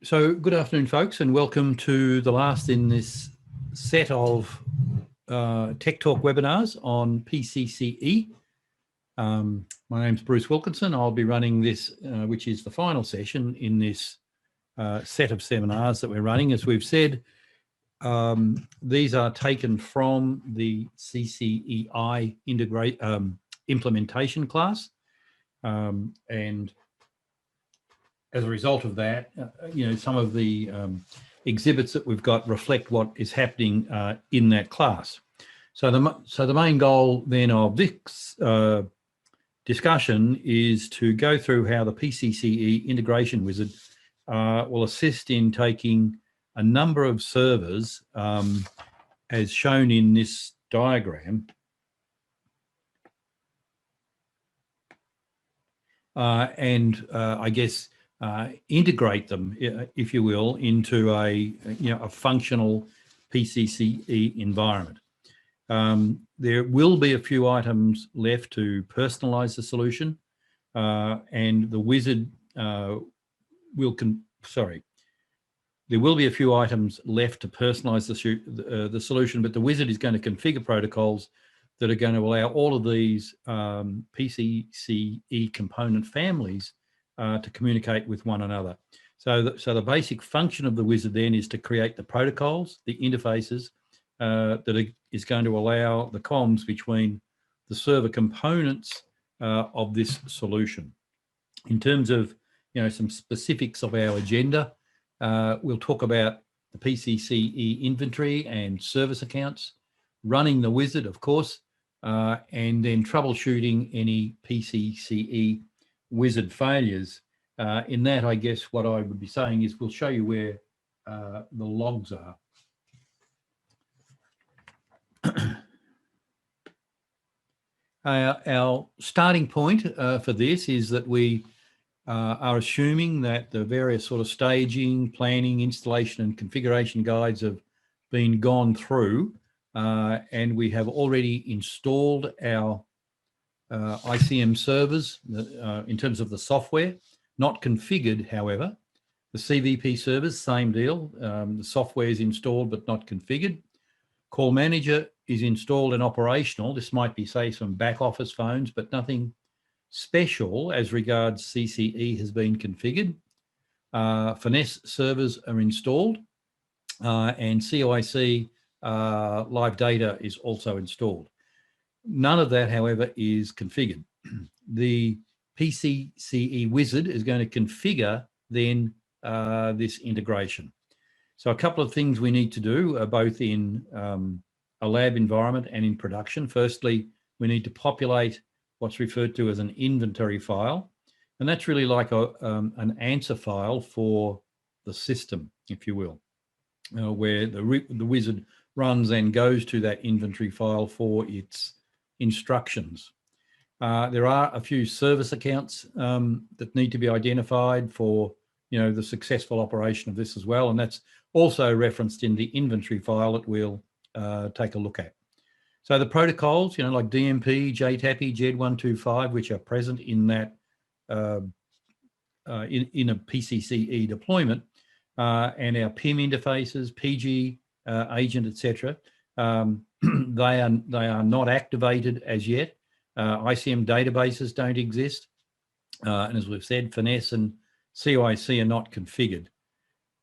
So good afternoon, folks, and welcome to the last in this set of Tech Talk webinars on PCCE. My name's Bruce Wilkinson. I'll be running this, which is the final session in this set of seminars that we're running. As we've said, these are taken from the CCEI implementation class, and as a result of that, some of the exhibits that we've got reflect what is happening in that class. So the main goal then of this discussion is to go through how the PCCE Integration Wizard will assist in taking a number of servers, as shown in this diagram, and I guess integrate them, if you will, into a functional PCCE environment. There will be a few items left to personalize the solution, and the wizard there will be a few items left to personalize the solution, but the wizard is going to configure protocols that are going to allow all of these PCCE component families to communicate with one another. So the basic function of the wizard then is to create the protocols, the interfaces that is going to allow the comms between the server components of this solution. In terms of some specifics of our agenda, we'll talk about the PCCE inventory and service accounts, running the wizard, of course, and then troubleshooting any PCCE wizard failures. In that, I guess what I would be saying is we'll show you where the logs are. Our starting point for this is that we are assuming that the various sort of staging, planning, installation and configuration guides have been gone through, and we have already installed our ICM servers in terms of the software, not configured, however. The CVP servers, same deal. The software is installed but not configured. Call Manager is installed and operational. This might be, say, some back office phones, but nothing special as regards CCE has been configured. Finesse servers are installed, and COIC live data is also installed. None of that, however, is configured. The PCCE Wizard is going to configure then this integration. So a couple of things we need to do, both in a lab environment and in production. Firstly, we need to populate what's referred to as an inventory file. And that's really like an answer file for the system, if you will, where the wizard runs and goes to that inventory file for its instructions. There are a few service accounts that need to be identified for the successful operation of this as well, and that's also referenced in the inventory file that we'll take a look at. So the protocols, like DMP, JTAPI, JED125, which are present in that in a PCCE deployment, and our PIM interfaces, PG agent, etc. They are not activated as yet. ICM databases don't exist, and as we've said, Finesse and COIC are not configured.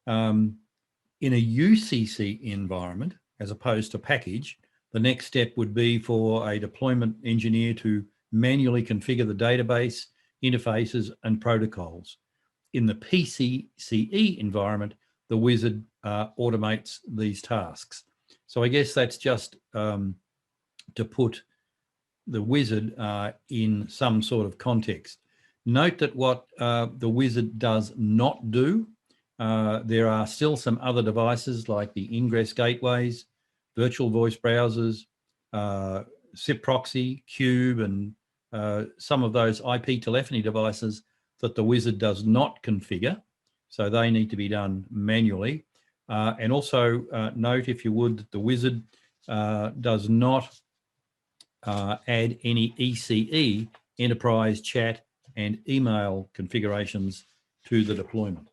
In a UCC environment, as opposed to package, the next step would be for a deployment engineer to manually configure the database, interfaces, and protocols. In the PCCE environment, the wizard automates these tasks. So I guess that's just to put the wizard in some sort of context. Note that what the wizard does not do, there are still some other devices like the ingress gateways, virtual voice browsers, SIP proxy, Cube, and some of those IP telephony devices that the wizard does not configure. So they need to be done manually. And also note, if you would, that the wizard does not add any ECE, enterprise chat and email configurations to the deployment.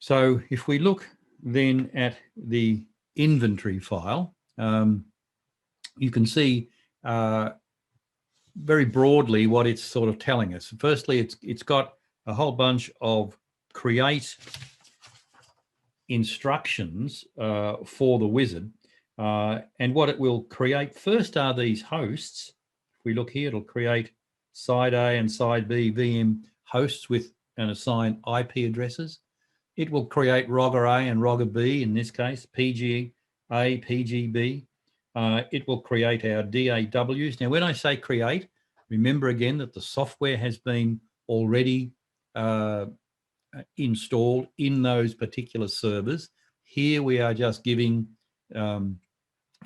So if we look then at the inventory file, you can see very broadly what it's sort of telling us. Firstly, it's got a whole bunch of create instructions for the wizard. And what it will create first are these hosts. If we look here, it'll create side A and side B VM hosts with and assign IP addresses. It will create Rogger A and Rogger B, in this case, PGA, PGB. It will create our DAWs. Now, when I say create, remember again that the software has been already installed in those particular servers. Here we are just giving,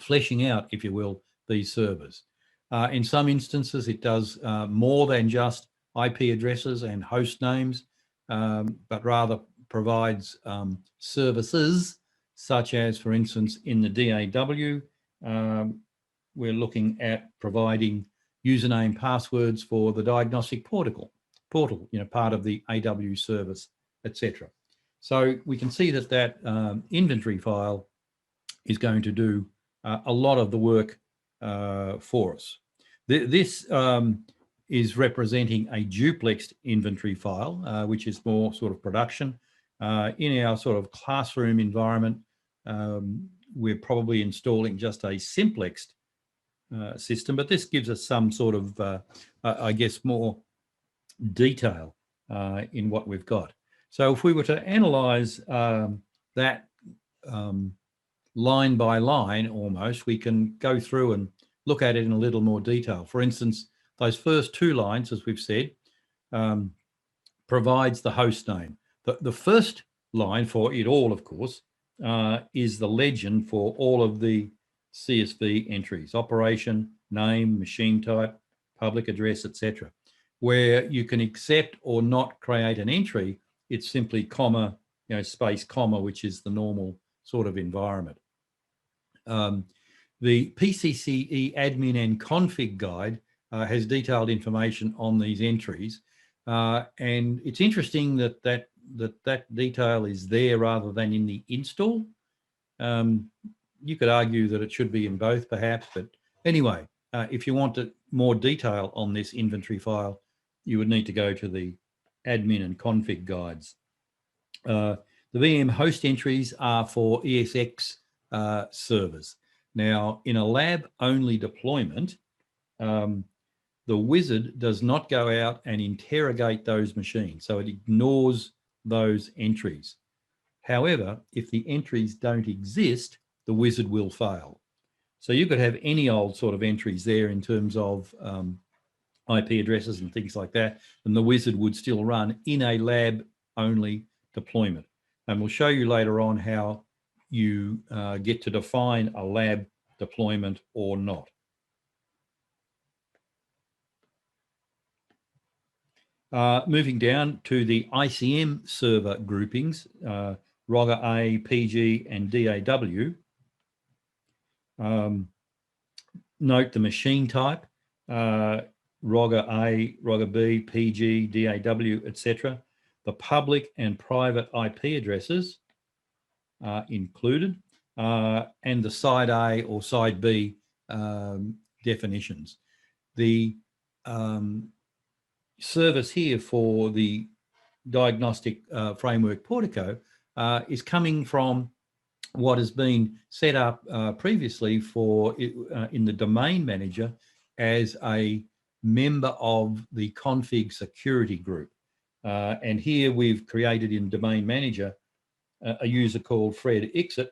fleshing out, if you will, these servers. In some instances, it does more than just IP addresses and host names, but rather provides services such as, for instance, in the DAW, we're looking at providing username passwords for the diagnostic portal, part of the AW service, etc. So we can see that that inventory file is going to do a lot of the work for us. This is representing a duplexed inventory file, which is more sort of production. In our sort of classroom environment, we're probably installing just a simplexed system, but this gives us some sort of, I guess, more detail in what we've got. So if we were to analyze that line by line almost, we can go through and look at it in a little more detail. For instance, those first two lines, as we've said, provides the host name. The first line for it all, of course, is the legend for all of the CSV entries: operation, name, machine type, public address, etc. Where you can accept or not create an entry, it's simply comma, space, comma, which is the normal sort of environment. The PCCE admin and config guide has detailed information on these entries. And it's interesting that detail is there rather than in the install. You could argue that it should be in both perhaps, but anyway, if you want more detail on this inventory file, you would need to go to the admin and config guides. The VM host entries are for ESX servers. Now, in a lab-only deployment, the wizard does not go out and interrogate those machines, so it ignores those entries. However, if the entries don't exist, the wizard will fail. So you could have any old sort of entries there in terms of IP addresses and things like that, and the wizard would still run in a lab-only deployment. And we'll show you later on how you get to define a lab deployment or not. Moving down to the ICM server groupings, Rogger A, PG, and DAW. Note the machine type, Rogger A, Rogger B, PG, DAW, etc. The public and private IP addresses are included, and the side A or side B definitions. The service here for the diagnostic framework Portico is coming from what has been set up previously for in the domain manager as a member of the config security group. And here we've created in domain manager a user called Fred Ixit,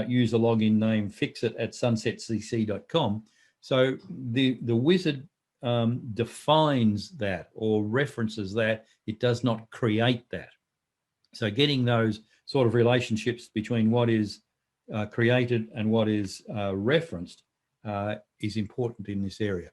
user login name fixit@sunsetcc.com. So the wizard defines that or references that. It does not create that. So getting those sort of relationships between what is created and what is referenced is important in this area.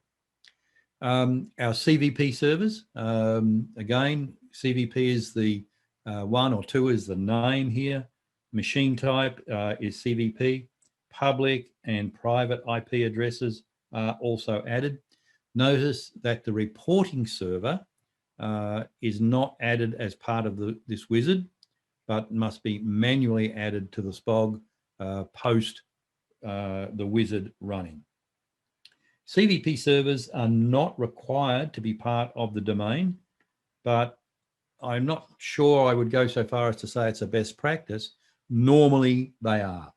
Our CVP servers, again, CVP is the 1 or 2 is the name here. Machine type is CVP. Public and private IP addresses are also added. Notice that the reporting server is not added as part of this wizard. but must be manually added to the SPOG post the wizard running. CVP servers are not required to be part of the domain, but I'm not sure I would go so far as to say it's a best practice. Normally they are.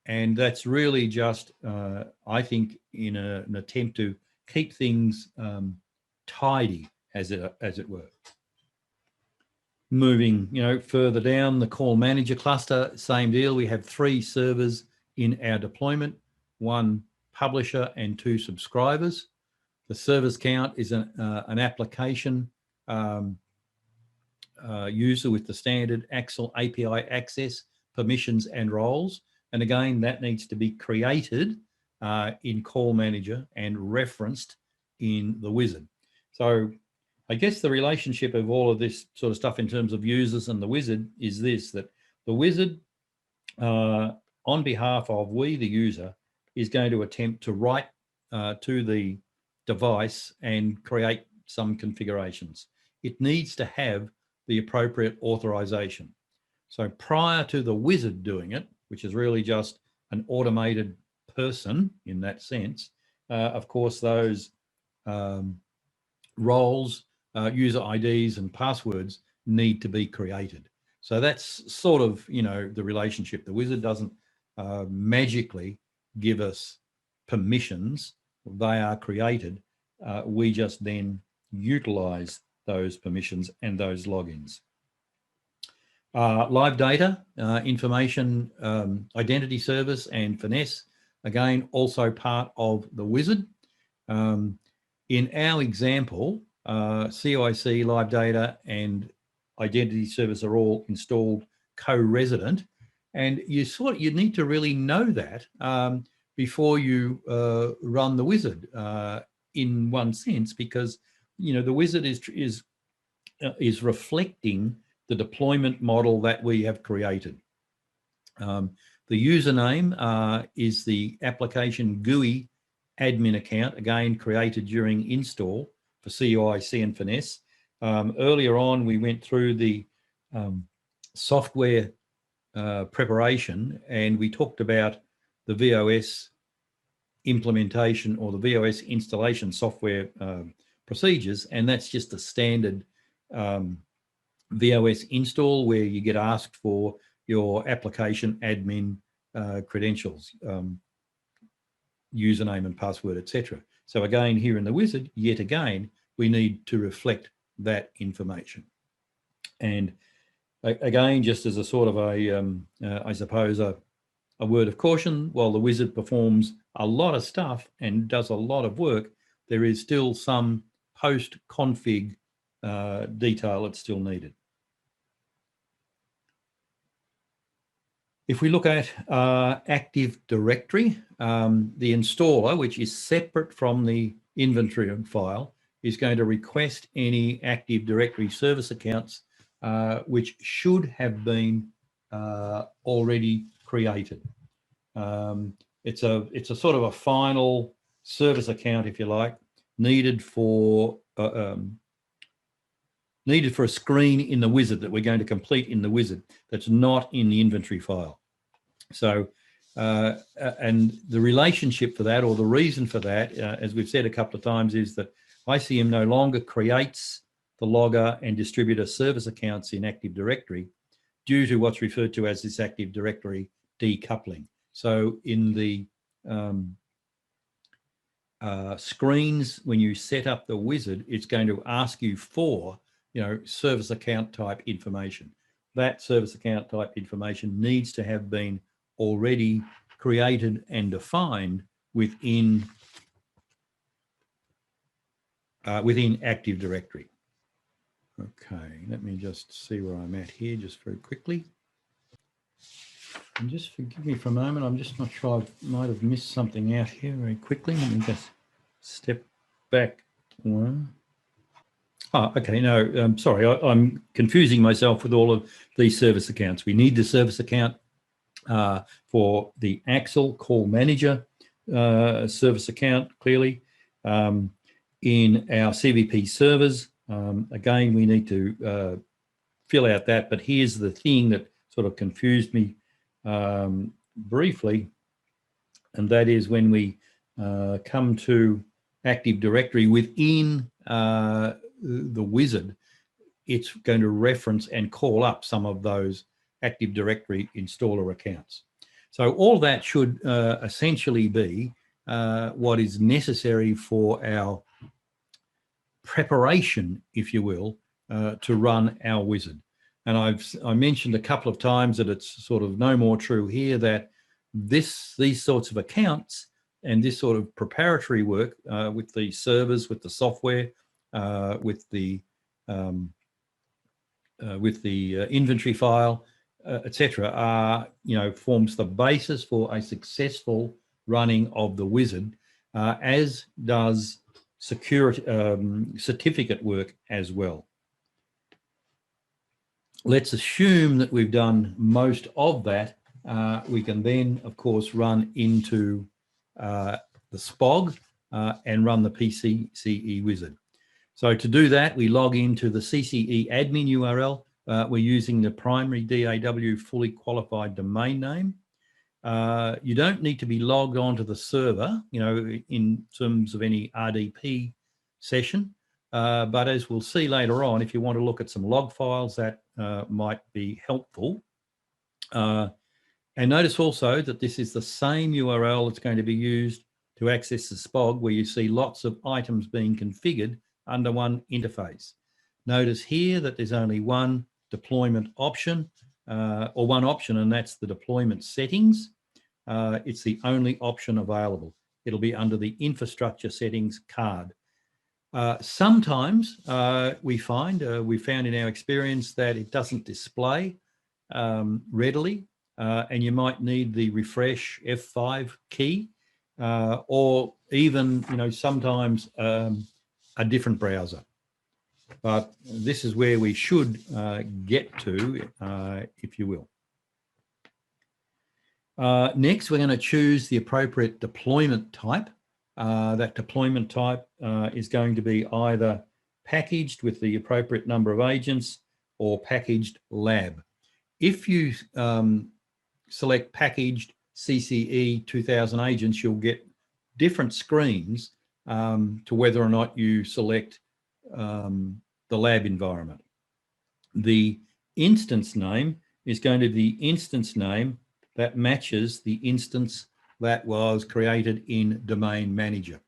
And that's really just, I think, in an attempt to keep things tidy, as it were. Moving, further down the call manager cluster, same deal. We have 3 servers in our deployment, 1 publisher and 2 subscribers. The servers count is an application user with the standard Axel API access, permissions and roles. And again, that needs to be created in Call Manager and referenced in the wizard. So I guess the relationship of all of this sort of stuff in terms of users and the wizard is this, that the wizard, on behalf of we, the user, is going to attempt to write to the device and create some configurations. It needs to have the appropriate authorization. So prior to the wizard doing it, which is really just an automated person in that sense, of course, those roles, user IDs and passwords need to be created. So that's sort of, the relationship. The wizard doesn't magically give us permissions. They are created. We just then utilize those permissions and those logins. Live data, information, identity service and finesse, again, also part of the wizard. In our example, COIC, live data and identity service are all installed co-resident, and you need to really know that before you run the wizard in one sense, because the wizard is reflecting the deployment model that we have created. The username is the application GUI admin account, again created during install for COIC and finesse. Earlier on, we went through the software preparation, and we talked about the VOS implementation or the VOS installation software procedures, and that's just a standard VOS install where you get asked for your application admin credentials, username and password, etc. So again, here in the wizard, yet again, we need to reflect that information. And again, just as a sort of I suppose, a word of caution, while the wizard performs a lot of stuff and does a lot of work, there is still some post-config detail that's still needed. If we look at Active Directory, the installer, which is separate from the inventory file, is going to request any Active Directory service accounts which should have been already created. It's a sort of a final service account, if you like, needed for a screen in the wizard that we're going to complete in the wizard that's not in the inventory file. So, and the relationship for that, or the reason for that, as we've said a couple of times, is that ICM no longer creates the logger and distributor service accounts in Active Directory due to what's referred to as this Active Directory decoupling. So in the screens, when you set up the wizard, it's going to ask you for, service account type information. That service account type information needs to have been already created and defined within Active Directory. Okay, let me just see where I'm at here just very quickly. And just forgive me for a moment, I'm just not sure, I might have missed something out here very quickly. Let me just step back one. Oh, okay, no, I'm sorry, I'm confusing myself with all of these service accounts. We need the service account for the Axel Call Manager service account, clearly. In our CVP servers, again, we need to fill out that. But here's the thing that sort of confused me briefly, and that is when we come to Active Directory within the wizard, it's going to reference and call up some of those Active Directory installer accounts. So all that should essentially be what is necessary for our preparation, if you will, to run our wizard. And I mentioned a couple of times that it's sort of no more true here that these sorts of accounts and this sort of preparatory work with the servers, with the software, with the inventory file, etc., forms the basis for a successful running of the wizard, as does security certificate work as well. Let's assume that we've done most of that. We can then, of course, run into the SPOG and run the PCCE Wizard. So to do that, we log into the CCE admin URL. We're using the primary DAW fully qualified domain name. You don't need to be logged onto the server, in terms of any RDP session. But as we'll see later on, if you want to look at some log files, that might be helpful. And notice also that this is the same URL that's going to be used to access the SPOG, where you see lots of items being configured under one interface. Notice here that there's only one deployment option, or one option, and that's the deployment settings. It's the only option available. It'll be under the infrastructure settings card. Sometimes we found in our experience that it doesn't display readily, and you might need the refresh F5 key, or even sometimes a different browser. But this is where we should get to, if you will. Next, we're going to choose the appropriate deployment type. That deployment type is going to be either packaged with the appropriate number of agents or packaged lab. If you select packaged CCE 2000 agents, you'll get different screens to whether or not you select the lab environment. The instance name is going to be the instance name that matches the instance that was created in Domain Manager.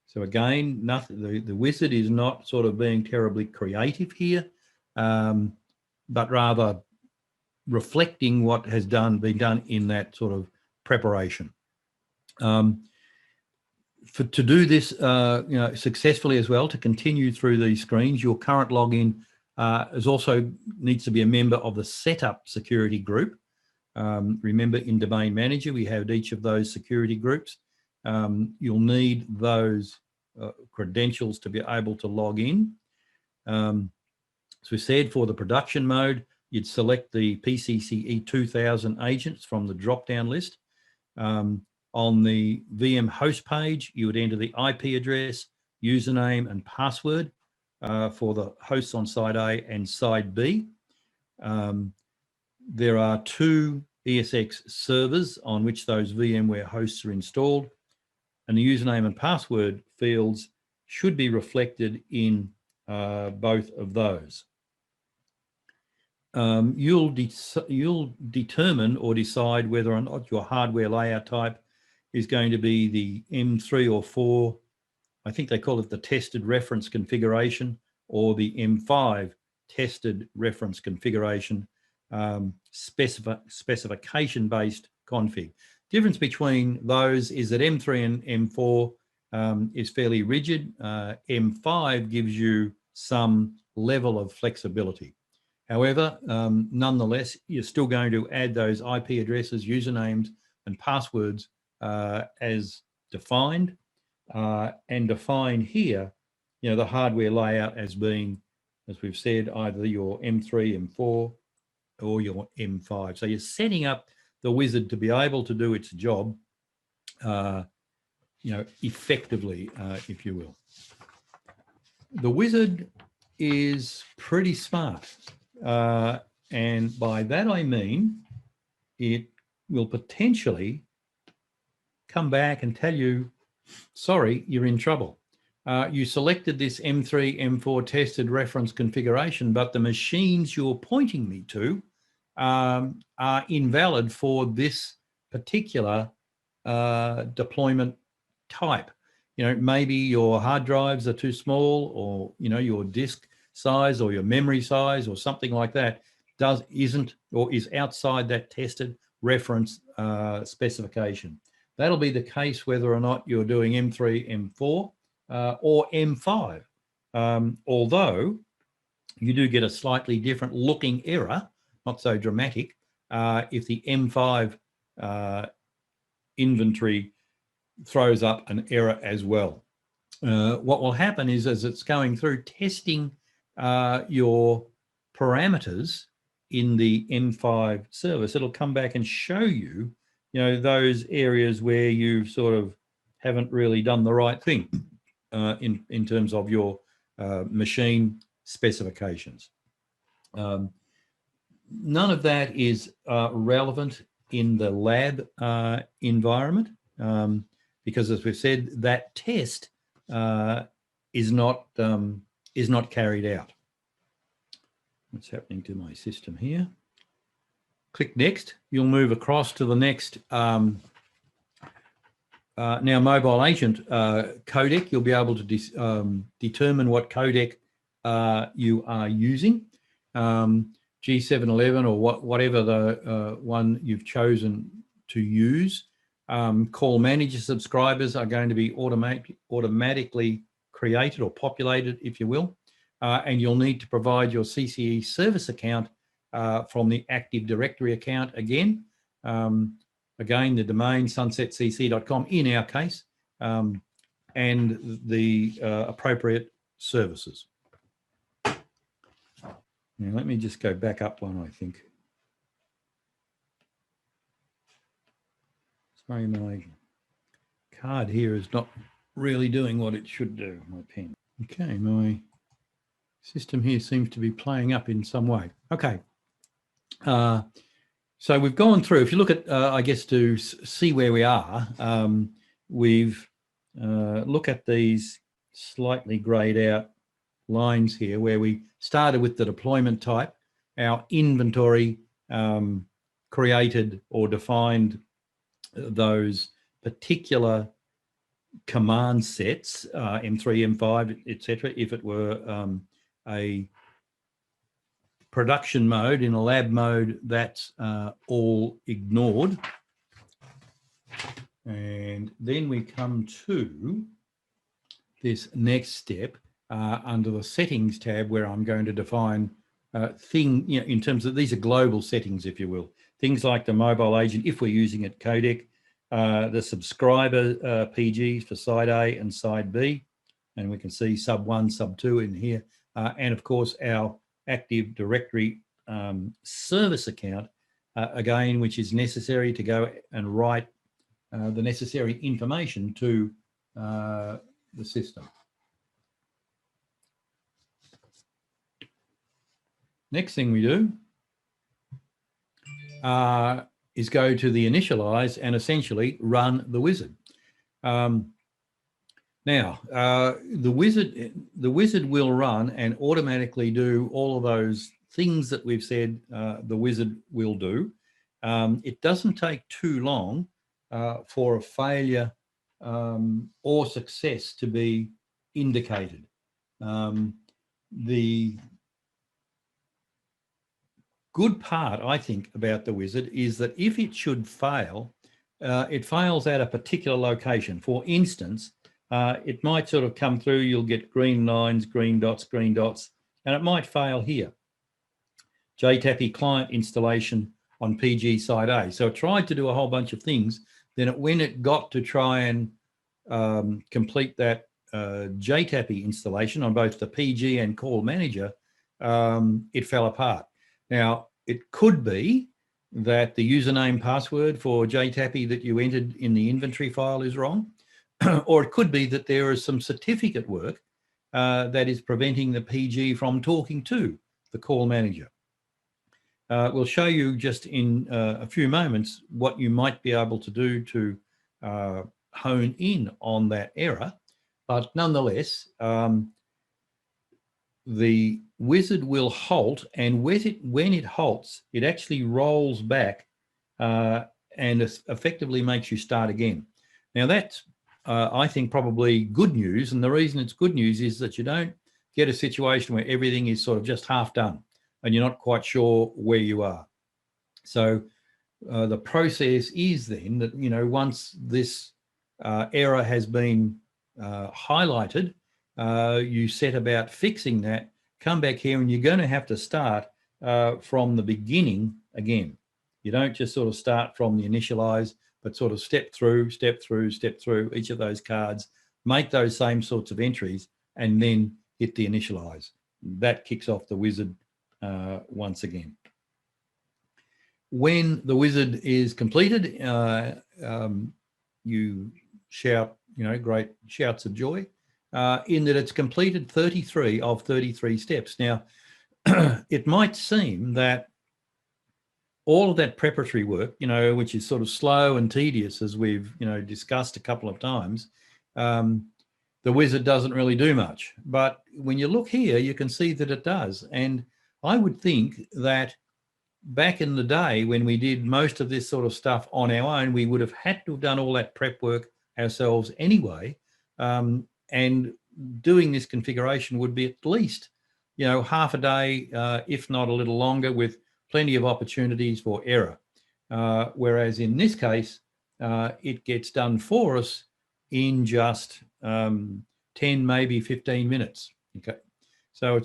So again, nothing. The wizard is not sort of being terribly creative here, but rather reflecting what has been done in that sort of preparation. To do this successfully as well, to continue through these screens, your current login needs to be a member of the setup security group. Remember, in Domain Manager, we have each of those security groups. You'll need those credentials to be able to log in. As we said, for the production mode, you'd select the PCCE 2000 agents from the drop-down list. On the VM host page, you would enter the IP address, username, and password for the hosts on side A and side B. There are 2 ESX servers on which those VMware hosts are installed, and the username and password fields should be reflected in both of those. You'll determine or decide whether or not your hardware layout type is going to be the M3 or 4, I think they call it the tested reference configuration, or the M5 tested reference configuration, specification-based config. Difference between those is that M3 and M4 is fairly rigid. M5 gives you some level of flexibility. However, nonetheless, you're still going to add those IP addresses, usernames, and passwords as defined, and define here, the hardware layout as being, as we've said, either your M3, M4, or your M5. So you're setting up the wizard to be able to do its job, effectively, if you will. The wizard is pretty smart. And by that I mean it will potentially come back and tell you, sorry, you're in trouble. You selected this M3, M4 tested reference configuration, but the machines you're pointing me to are invalid for this particular deployment type. Maybe your hard drives are too small, or, your disk size or your memory size or something like that isn't or is outside that tested reference specification. That'll be the case whether or not you're doing M3, M4 or M5. Although you do get a slightly different looking error, not so dramatic, if the M5 inventory throws up an error as well. What will happen is, as it's going through testing your parameters in the M5 service, it'll come back and show you, those areas where you sort of haven't really done the right thing in terms of your machine specifications. None of that is relevant in the lab environment because, as we've said, that test is not carried out. What's happening to my system here? Click next. You'll move across to the next. Now, mobile agent codec, you'll be able to determine what codec you are using. G711 or whatever the one you've chosen to use. Call manager subscribers are going to be automatically created or populated, if you will. And you'll need to provide your CCE service account from the Active Directory account again. Again, the domain sunsetcc.com in our case, and the appropriate services. Now, let me just go back up one, I think. Sorry, my card here is not really doing what it should do, my pen. Okay, my system here seems to be playing up in some way. Okay. So we've gone through, if you look at, I guess, to see where we are, we've look at these slightly grayed out lines here where we started with the deployment type, our inventory created or defined those particular command sets, M3, M5, etc. If it were a production mode, in a lab mode, that's all ignored. And then we come to this next step under the settings tab, where I'm going to define in terms of, these are global settings, if you will. Things like the mobile agent, if we're using it, codec, the subscriber PGs for side A and side B, and we can see sub 1, sub 2 in here, and of course our Active Directory service account, again, which is necessary to go and write the necessary information to the system. Next thing we do is go to the initialize and essentially run the wizard. Now, the wizard will run and automatically do all of those things that we've said the wizard will do. It doesn't take too long for a failure or success to be indicated. The good part, I think, about the wizard is that if it should fail, it fails at a particular location. For instance, it might sort of come through, you'll get green lines, green dots, and it might fail here. JTAPI client installation on PG side A. So it tried to do a whole bunch of things. Then when it got to try and complete that JTAPI installation on both the PG and call manager, it fell apart. Now, it could be that the username password for JTAPI that you entered in the inventory file is wrong, or it could be that there is some certificate work that is preventing the PG from talking to the call manager. We'll show you just in a few moments what you might be able to do to hone in on that error. But nonetheless, the wizard will halt, and when it halts, it actually rolls back and effectively makes you start again. Now that's, I think, probably good news. And the reason it's good news is that you don't get a situation where everything is sort of just half done and you're not quite sure where you are. So the process is then that, once this error has been highlighted, you set about fixing that, come back here, and you're going to have to start from the beginning again. You don't just sort of start from the initialize, but sort of step through each of those cards, make those same sorts of entries, and then hit the initialize. That kicks off the wizard once again. When the wizard is completed, you shout, great shouts of joy, in that it's completed 33 of 33 steps. Now, it might seem that all of that preparatory work, which is sort of slow and tedious, as we've, discussed a couple of times, the wizard doesn't really do much. But when you look here, you can see that it does. And I would think that back in the day when we did most of this sort of stuff on our own, we would have had to have done all that prep work ourselves anyway. And doing this configuration would be at least, half a day, if not a little longer, with plenty of opportunities for error. Whereas in this case, it gets done for us in just 10, maybe 15 minutes. Okay, so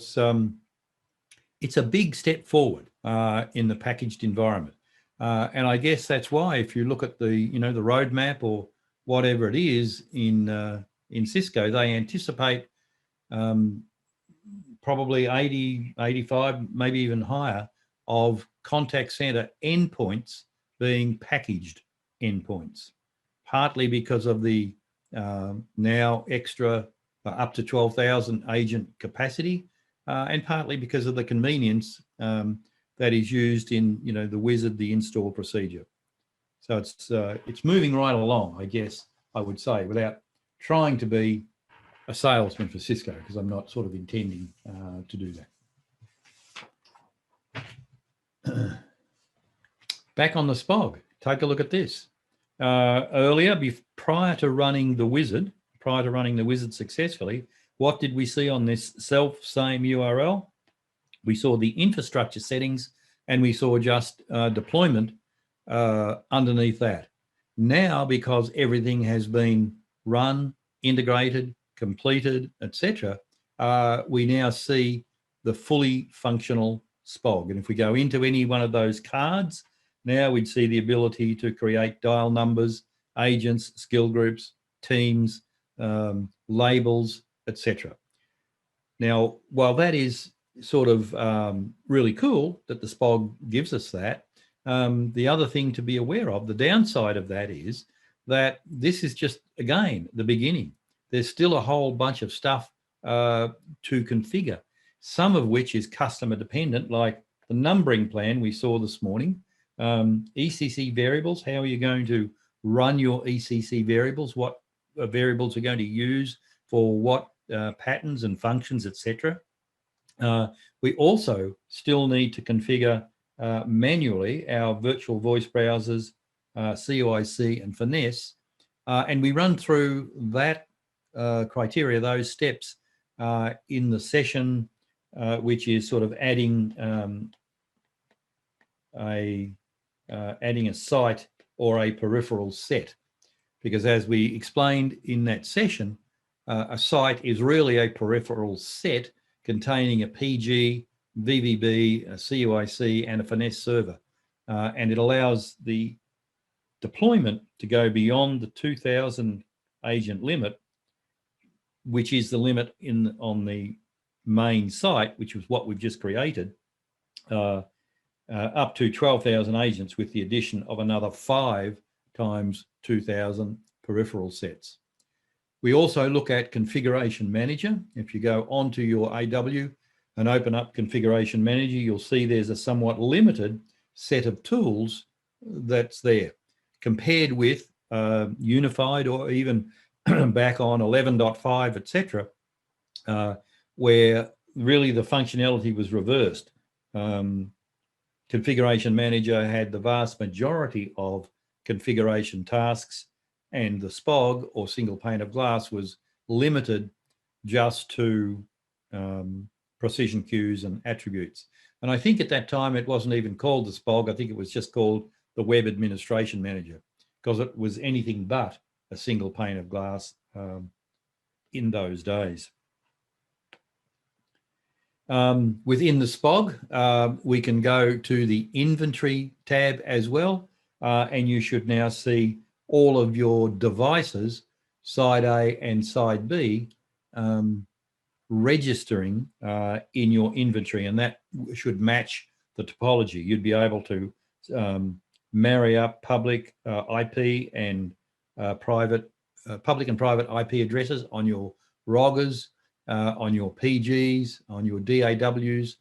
it's a big step forward in the packaged environment. And I guess that's why, if you look at the, the roadmap or whatever it is in Cisco, they anticipate probably 80, 85, maybe even higher of contact center endpoints being packaged endpoints, partly because of the now extra up to 12,000 agent capacity, and partly because of the convenience that is used in, the wizard, the install procedure. So it's moving right along, I guess I would say, without trying to be a salesman for Cisco, because I'm not sort of intending to do that. Back on the SPOG, take a look at this. Earlier, prior to running the wizard successfully, what did we see on this same URL? We saw the infrastructure settings, and we saw just deployment underneath that. Now, because everything has been run, integrated, completed, etc., we now see the fully functional SPOG. And if we go into any one of those cards, now we'd see the ability to create dial numbers, agents, skill groups, teams, labels, etc. Now, while that is sort of really cool that the SPOG gives us that, the other thing to be aware of, the downside of that, is that this is just, again, the beginning. There's still a whole bunch of stuff to configure, some of which is customer dependent, like the numbering plan we saw this morning. ECC variables, how are you going to run your ECC variables? What variables are going to use for what patterns and functions, etc. We also still need to configure manually our virtual voice browsers, COIC and Finesse, and we run through that criteria, those steps, in the session, which is sort of adding a site or a peripheral set. Because as we explained in that session, a site is really a peripheral set containing a PG, VVB, a COIC, and a Finesse server. And it allows the deployment to go beyond the 2,000 agent limit, which is the limit on the main site, which was what we've just created, up to 12,000 agents with the addition of another 5 times 2,000 peripheral sets. We also look at Configuration Manager. If you go onto your AW, and open up Configuration Manager, you'll see there's a somewhat limited set of tools that's there compared with Unified, or even back on 11.5, etc., where really the functionality was reversed. Configuration Manager had the vast majority of configuration tasks, and the SPOG, or single pane of glass, was limited just to precision queues and attributes. And I think at that time it wasn't even called the SPOG. I think it was just called the Web Administration Manager, because it was anything but a single pane of glass in those days. Within the SPOG, we can go to the Inventory tab as well, and you should now see all of your devices, side A and side B, registering in your inventory, and that should match the topology. You'd be able to marry up public IP and public and private IP addresses on your ROGers, on your PGs, on your DAWs,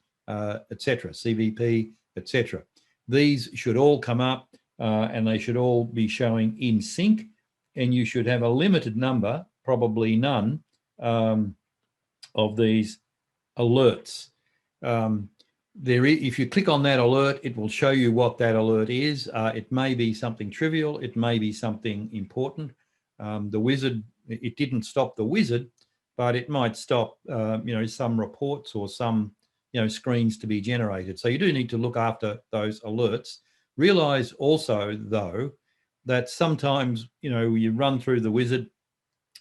etc., CVP, etc. These should all come up and they should all be showing in sync, and you should have a limited number, probably none, of these alerts. If you click on that alert, it will show you what that alert is. It may be something trivial, it may be something important. The wizard, it didn't stop the wizard, but it might stop some reports or some screens to be generated. So you do need to look after those alerts. Realize also, though, that sometimes you run through the wizard,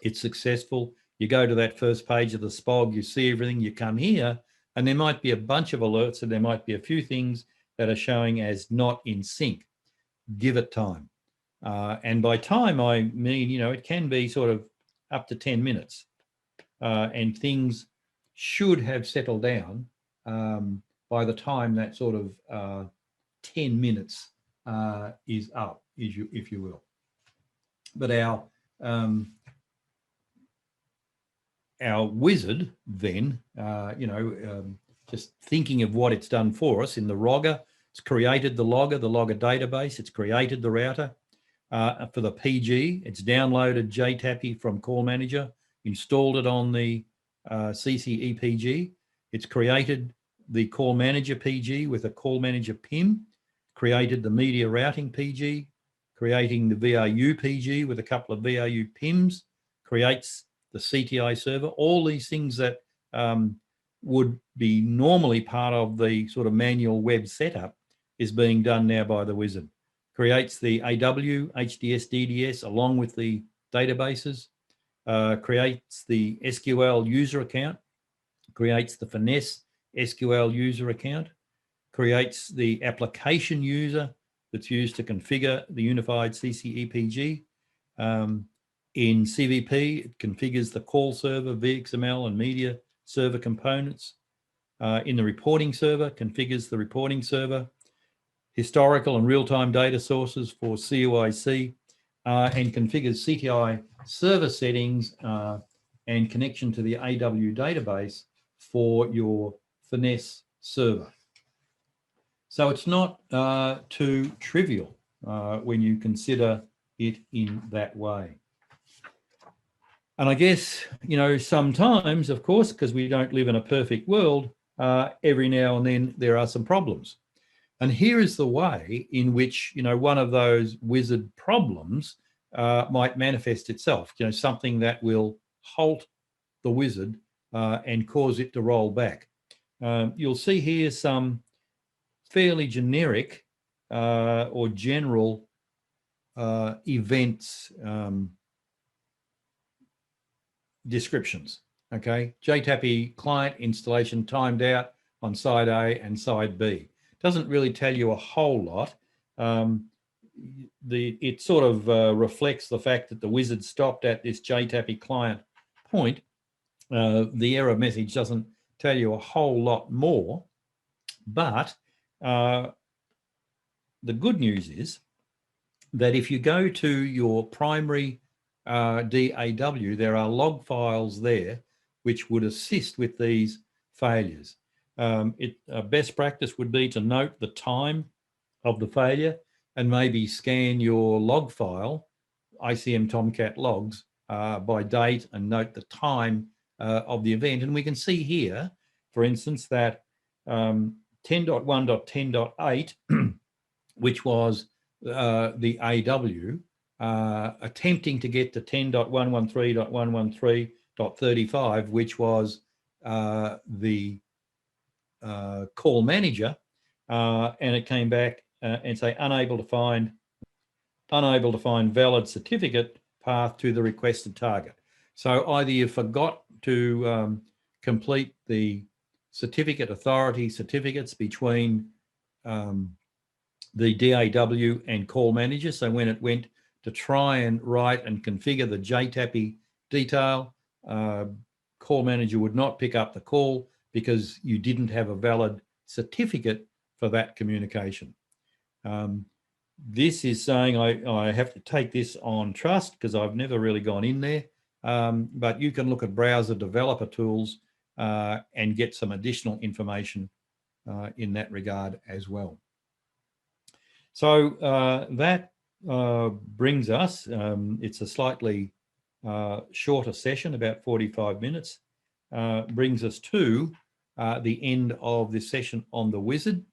it's successful, you go to that first page of the SPOG, you see everything, you come here, and there might be a bunch of alerts, and there might be a few things that are showing as not in sync. Give it time. And by time, I mean, it can be sort of up to 10 minutes. And things should have settled down by the time that sort of 10 minutes is up, if you will. But our wizard then, just thinking of what it's done for us in the Rogger, it's created the logger database, it's created the router. For the PG, it's downloaded JTAPI from Call Manager, installed it on the PCCE PG. It's created the Call Manager PG with a Call Manager PIM, created the Media Routing PG, creating the VRU PG with a couple of VRU PIMs, creates the CTI server. All these things that would be normally part of the sort of manual web setup is being done now by the wizard. Creates the AW, HDS, DDS along with the databases, creates the SQL user account, creates the Finesse SQL user account, creates the application user that's used to configure the unified CCEPG. In CVP, it configures the call server, VXML, and media server components. In the reporting server, configures the reporting server, historical and real-time data sources for CUIC, and configures CTI server settings and connection to the AW database for your Finesse server. So it's not too trivial when you consider it in that way. And I guess, sometimes, of course, because we don't live in a perfect world, every now and then there are some problems. And here is the way in which, one of those wizard problems might manifest itself, something that will halt the wizard and cause it to roll back. You'll see here some fairly generic or general events descriptions. Okay, JTAPI client installation timed out on side A and side B. Doesn't really tell you a whole lot. It sort of reflects the fact that the wizard stopped at this JTAPI client point. The error message doesn't tell you a whole lot more, but the good news is that if you go to your primary DAW, there are log files there which would assist with these failures. best practice would be to note the time of the failure and maybe scan your log file, ICM Tomcat logs, by date and note the time of the event. And we can see here, for instance, that 10.1.10.8, which was the AW, attempting to get to 10.113.113.35, which was the call manager, and it came back and say unable to find valid certificate path to the requested target. So either you forgot to complete the certificate authority certificates between the DAW and call manager. So when it went to try and write and configure the JTAPI detail, call manager would not pick up the call because you didn't have a valid certificate for that communication. This is saying I have to take this on trust because I've never really gone in there, but you can look at browser developer tools and get some additional information in that regard as well. So that brings us, it's a slightly shorter session, about 45 minutes, brings us to the end of this session on the wizard.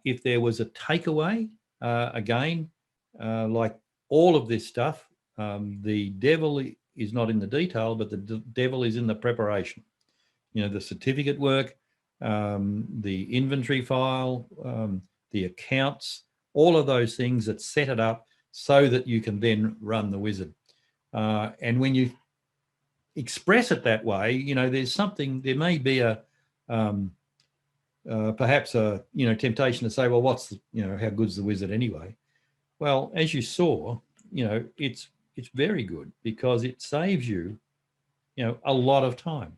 If there was a takeaway, again, like all of this stuff, the devil is not in the detail, but the devil is in the preparation. You know, the certificate work, the inventory file, the accounts, all of those things that set it up so that you can then run the wizard. And when you express it that way, you know, there may be a, perhaps a, you know, temptation to say, well, how good's the wizard anyway? Well, as you saw, you know, it's very good because it saves you, you know, a lot of time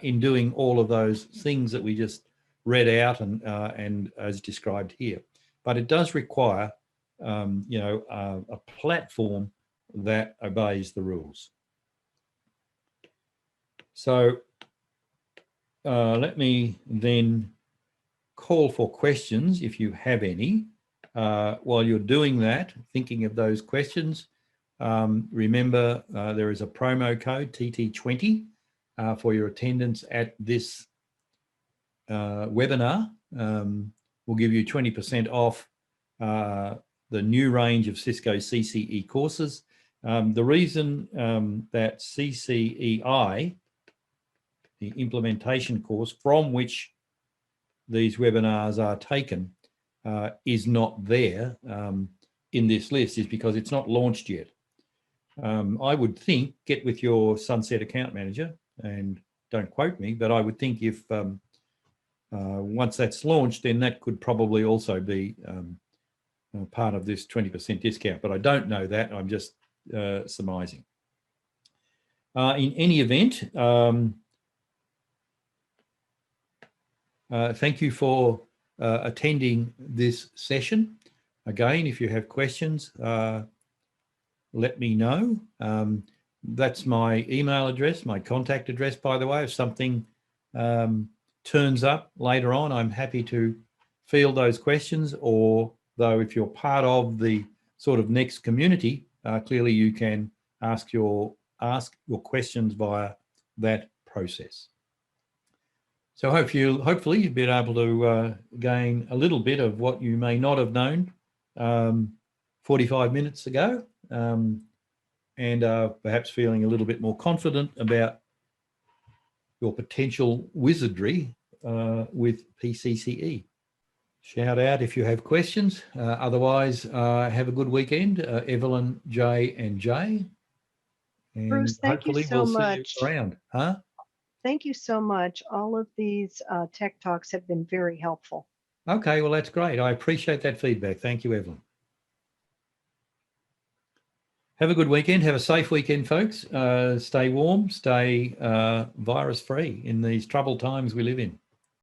in doing all of those things that we just read out and as described here. But it does require, you know, a platform that obeys the rules. So let me then call for questions if you have any. While you're doing that, thinking of those questions, remember there is a promo code TT20 for your attendance at this webinar. We'll give you 20% off the new range of Cisco CCE courses. The reason that CCEI, the implementation course from which these webinars are taken, is not there in this list is because it's not launched yet. I would think, get with your Sunset account manager, and don't quote me, but I would think if once that's launched, then that could probably also be part of this 20% discount, but I don't know that. I'm just surmising. In any event, thank you for attending this session. Again, if you have questions, let me know. That's my email address, my contact address, by the way. If something turns up later on, I'm happy to field those questions, or though if you're part of the sort of next community, clearly you can ask your questions via that process. So hopefully you've been able to gain a little bit of what you may not have known 45 minutes ago, and perhaps feeling a little bit more confident about your potential wizardry with PCCE. Shout out if you have questions. Otherwise, have a good weekend, Evelyn, Jay, and Jay. And Bruce, thank you so much. See you around. Huh? Thank you so much. All of these tech talks have been very helpful. Okay, well, that's great. I appreciate that feedback. Thank you, Evelyn. Have a good weekend. Have a safe weekend, folks. Stay warm, stay virus-free in these troubled times we live in.